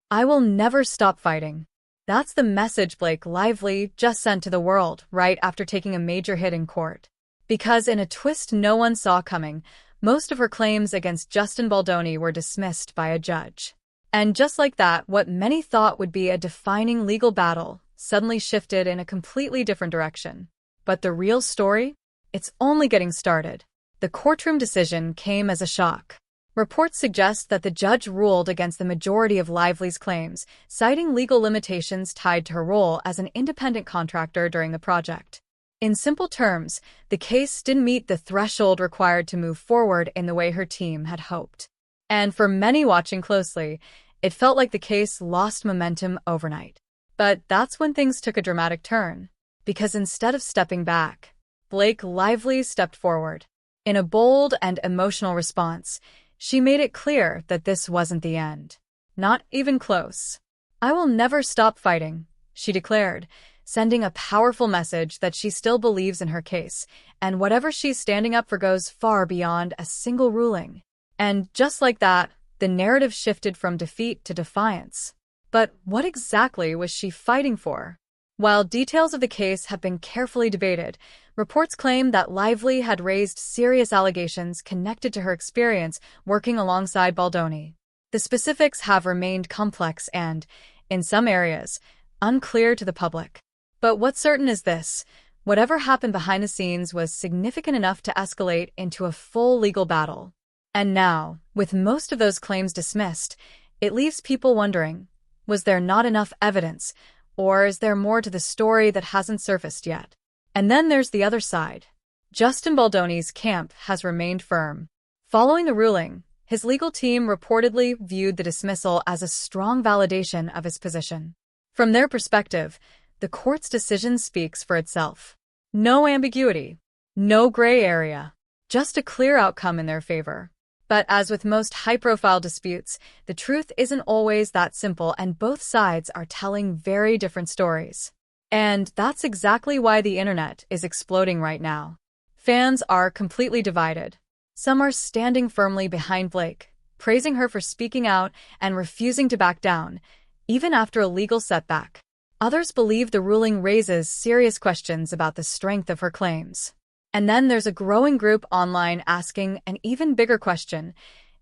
I will never stop fighting. That's the message Blake Lively just sent to the world right after taking a major hit in court. Because in a twist no one saw coming, most of her claims against Justin Baldoni were dismissed by a judge. And just like that, what many thought would be a defining legal battle suddenly shifted in a completely different direction. But the real story? It's only getting started. The courtroom decision came as a shock. Reports suggest that the judge ruled against the majority of Lively's claims, citing legal limitations tied to her role as an independent contractor during the project. In simple terms, the case didn't meet the threshold required to move forward in the way her team had hoped. And for many watching closely, it felt like the case lost momentum overnight. But that's when things took a dramatic turn. Because instead of stepping back, Blake Lively stepped forward. In a bold and emotional response, she made it clear that this wasn't the end. Not even close. "I will never stop fighting," she declared, sending a powerful message that she still believes in her case, and whatever she's standing up for goes far beyond a single ruling. And just like that, the narrative shifted from defeat to defiance. But what exactly was she fighting for? While details of the case have been carefully debated, reports claim that Lively had raised serious allegations connected to her experience working alongside Baldoni. The specifics have remained complex and, in some areas, unclear to the public. But what's certain is this: whatever happened behind the scenes was significant enough to escalate into a full legal battle. And now, with most of those claims dismissed, it leaves people wondering, was there not enough evidence? Or is there more to the story that hasn't surfaced yet? And then there's the other side. Justin Baldoni's camp has remained firm. Following the ruling, his legal team reportedly viewed the dismissal as a strong validation of his position. From their perspective, the court's decision speaks for itself. No ambiguity, no gray area, just a clear outcome in their favor. But as with most high-profile disputes, the truth isn't always that simple, and both sides are telling very different stories. And that's exactly why the internet is exploding right now. Fans are completely divided. Some are standing firmly behind Blake, praising her for speaking out and refusing to back down, even after a legal setback. Others believe the ruling raises serious questions about the strength of her claims. And then there's a growing group online asking an even bigger question: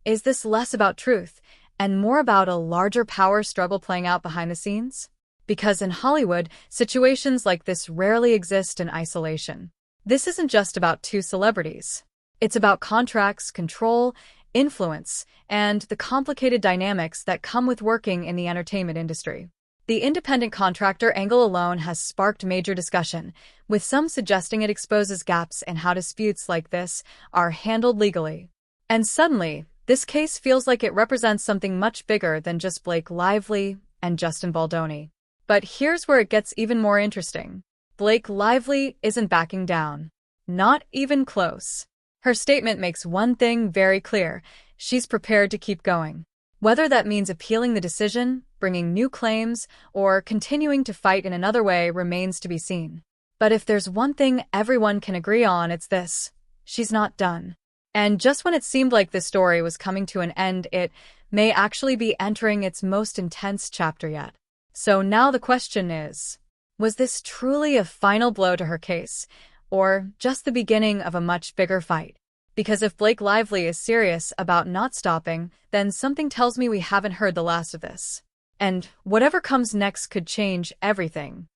is this less about truth and more about a larger power struggle playing out behind the scenes? Because in Hollywood, situations like this rarely exist in isolation. This isn't just about two celebrities. It's about contracts, control, influence, and the complicated dynamics that come with working in the entertainment industry. The independent contractor angle alone has sparked major discussion, with some suggesting it exposes gaps in how disputes like this are handled legally. And suddenly, this case feels like it represents something much bigger than just Blake Lively and Justin Baldoni. But here's where it gets even more interesting. Blake Lively isn't backing down. Not even close. Her statement makes one thing very clear: she's prepared to keep going. Whether that means appealing the decision, bringing new claims, or continuing to fight in another way remains to be seen. But if there's one thing everyone can agree on, it's this: she's not done. And just when it seemed like this story was coming to an end, it may actually be entering its most intense chapter yet. So now the question is, was this truly a final blow to her case, or just the beginning of a much bigger fight? Because if Blake Lively is serious about not stopping, then something tells me we haven't heard the last of this. And whatever comes next could change everything.